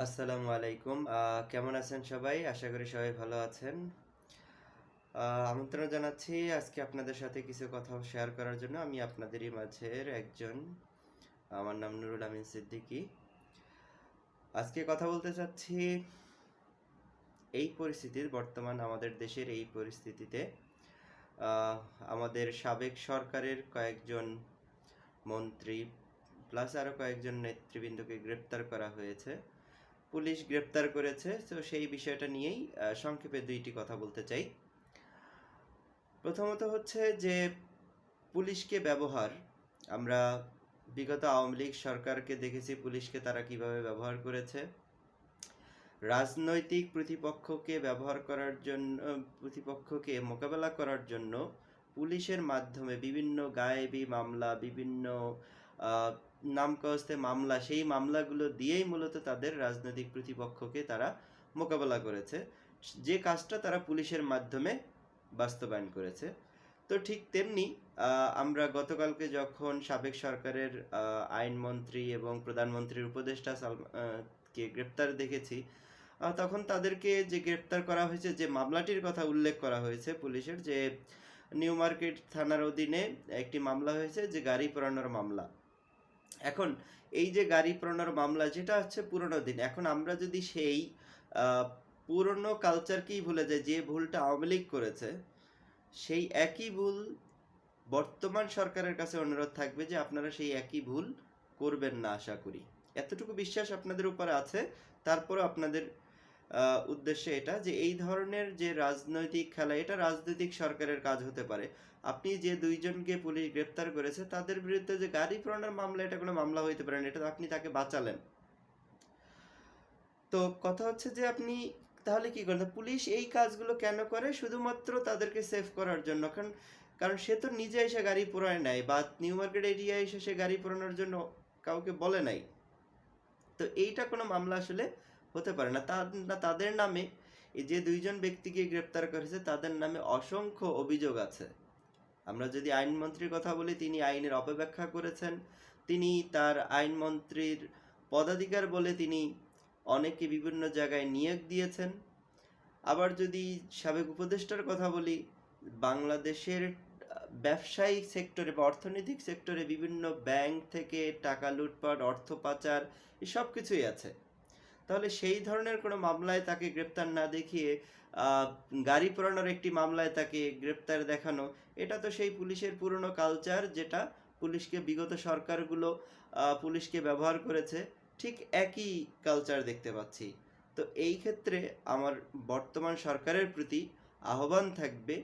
আসসালামু আলাইকুম। কেমন আছেন সবাই? আশা করি সবাই ভালো আছেন। আমন্ত্রণ জানাচ্ছি আজকে আপনাদের সাথে কিছু কথা শেয়ার করার জন্য। আমি আপনাদেরই মাঝের একজন। আমার নাম নুরুল আমিন সিদ্দিকী। আজকে কথা বলতে চাচ্ছি এই পরিস্থিতির বর্তমান আমাদের দেশের এই পরিস্থিতিতে আমাদের সাবেক সরকারের কয়েকজন মন্ত্রী প্লাস আরও কয়েকজন নেতৃবৃন্দকে গ্রেপ্তার করা হয়েছে। পুলিশ গ্রেপ্তার করেছে, তো সেই বিষয়টা নিয়েই সংক্ষেপে দুইটি কথা বলতে চাই। প্রথমত হচ্ছে যে পুলিশকে ব্যবহার, আমরা বিগত আওয়ামী লীগ সরকারকে দেখেছি পুলিশকে তারা কিভাবে ব্যবহার করেছে। রাজনৈতিক প্রতিপক্ষকে ব্যবহার করার জন্য, প্রতিপক্ষকে মোকাবেলা করার জন্য পুলিশের মাধ্যমে বিভিন্ন গায়েবী মামলা, বিভিন্ন নামকাওস্তে মামলা, সেই মামলাগুলো দিয়েই মূলত তাদের রাজনৈতিক প্রতিপক্ষকে তারা মোকাবেলা করেছে, যে কাজটা তারা পুলিশের মাধ্যমে বাস্তবায়ন করেছে। তো ঠিক তেমনি আমরা গতকালকে যখন সাবেক সরকারের আইনমন্ত্রী এবং প্রধানমন্ত্রীর উপদেষ্টা কে গ্রেপ্তার দেখেছি, তখন তাদেরকে যে গ্রেপ্তার করা হয়েছে, যে মামলাটির কথা উল্লেখ করা হয়েছে পুলিশের, যে নিউ মার্কেট থানার অধীনে একটি মামলা হয়েছে, যে গাড়ি পোড়ানোর মামলা। এখন এই যে গাড়ি পোড়ানোর মামলা, যেটা হচ্ছে পুরনো দিন, এখন আমরা যদি সেই পুরনো কালচারকেই ভুলে যাই, যে ভুলটা আওয়ামী লীগ করেছে, সেই একই ভুল বর্তমান সরকারের কাছে অনুরোধ থাকবে যে আপনারা সেই একই ভুল করবেন না, আশা করি। এতটুকু বিশ্বাস আপনাদের উপরে আছে। তারপরও আপনাদের উদ্দেশ্যে এটা, যে এই ধরনের যে রাজনৈতিক খেলা, এটা রাজনৈতিক সরকারের কাজ হতে পারে। আপনি যে দুইজনকে পুলিশ গ্রেপ্তার করেছে তাদের বিরুদ্ধে যে গাড়ি পোড়ানোর মামলা, এটা কোনো মামলা হইতে পারে না, এটা আপনি তাকে বাঁচালেন। তো কথা হচ্ছে যে আপনি তাহলে কি করেন? পুলিশ এই কাজগুলো কেন করে? শুধুমাত্র তাদেরকে সেভ করার জন্য। কারণ সে তো নিজে এসে গাড়ি পোড়ায় নাই, বা নিউ মার্কেট এরিয়ায় এসে সে গাড়ি পোড়ানোর জন্য কাউকে বলে নাই। তো এইটা কোনো মামলা আসলে হতে পারে না। তাদের নামে, এই যে দুইজন ব্যক্তিকে গ্রেপ্তার করেছে তাদের নামে অসংখ্য অভিযোগ আছে। আমরা যদি আইনমন্ত্রীর কথা বলি, তিনি আইনের অপব্যাখ্যা করেছেন। তিনি তার আইনমন্ত্রীর পদাধিকার বলে তিনি অনেকে বিভিন্ন জায়গায় নিয়োগ দিয়েছেন। আবার যদি সাবেক উপদেষ্টার কথা বলি, বাংলাদেশের ব্যবসায়িক সেক্টরে বা অর্থনৈতিক সেক্টরে বিভিন্ন ব্যাংক থেকে টাকা লুটপাট, অর্থ পাচার, এসব কিছুই আছে। তাহলে সেই ধরনের কোনো মামলায় তাকে গ্রেপ্তার না দেখিয়ে গাড়ি পোড়ানোর একটি মামলায় তাকে গ্রেপ্তার দেখানো, এটা তো সেই পুলিশের পুরনো কালচার, যেটা পুলিশকে বিগত সরকারগুলো পুলিশকে ব্যবহার করেছে। ঠিক একই কালচার দেখতে পাচ্ছি। তো এই ক্ষেত্রে আমার বর্তমান সরকারের প্রতি আহ্বান থাকবে,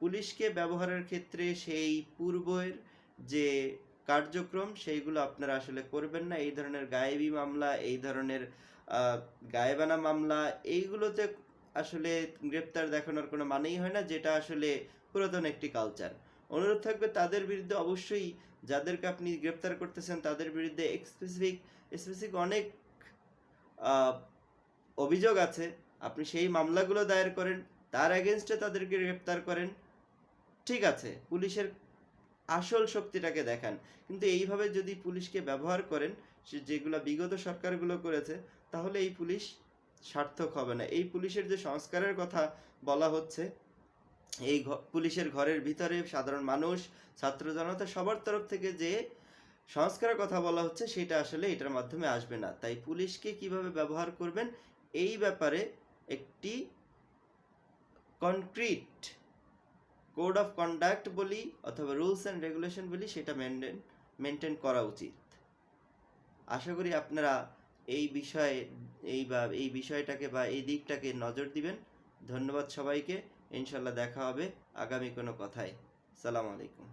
পুলিশকে ব্যবহারের ক্ষেত্রে সেই পূর্বের যে কার্যক্রম, সেইগুলো আপনারা আসলে করবেন না। এই ধরনের গায়েবী মামলা, এই ধরনের গায়েবানা মামলা, এইগুলোতে আসলে গ্রেপ্তার দেখানোর কোনো মানেই হয় না, যেটা আসলে পুরাতন একটি কালচার। অনুরোধ থাকবে তাদের বিরুদ্ধে অবশ্যই, যাদেরকে আপনি গ্রেপ্তার করতেছেন তাদের বিরুদ্ধে স্পেসিফিক অনেক অভিযোগ আছে, আপনি সেই মামলাগুলো দায়ের করেন, তার এগেনস্টে তাদেরকে গ্রেপ্তার করেন। ঠিক আছে, পুলিশের আসল শক্তিটাকে দেখান। কিন্তু এইভাবে যদি পুলিশকে ব্যবহার করেন, যেগুলো বিগত সরকারগুলো করেছে, তাহলে এই পুলিশ সার্থক হবে না। এই পুলিশের যে সংস্কারের কথা বলা হচ্ছে, এই পুলিশের ঘরের ভিতরে সাধারণ মানুষ, ছাত্র জনতা, সবার তরফ থেকে যে সংস্কারের কথা বলা হচ্ছে, সেটা আসলে এটার মাধ্যমে আসবে না। তাই পুলিশকে কিভাবে ব্যবহার করবেন, এই ব্যাপারে একটি কনক্রিট কোড অফ কন্ডাক্ট বলি অথবা রুলস অ্যান্ড রেগুলেশন বলি, সেটা মেনটেন করা উচিত। আশা করি আপনারা এই বিষয়ে এই বিষয়টাকে বা এই দিকটাকে নজর দিবেন। ধন্যবাদ সবাইকে। ইনশাল্লাহ দেখা হবে আগামী কোনো কথায়। সালাম আলাইকুম।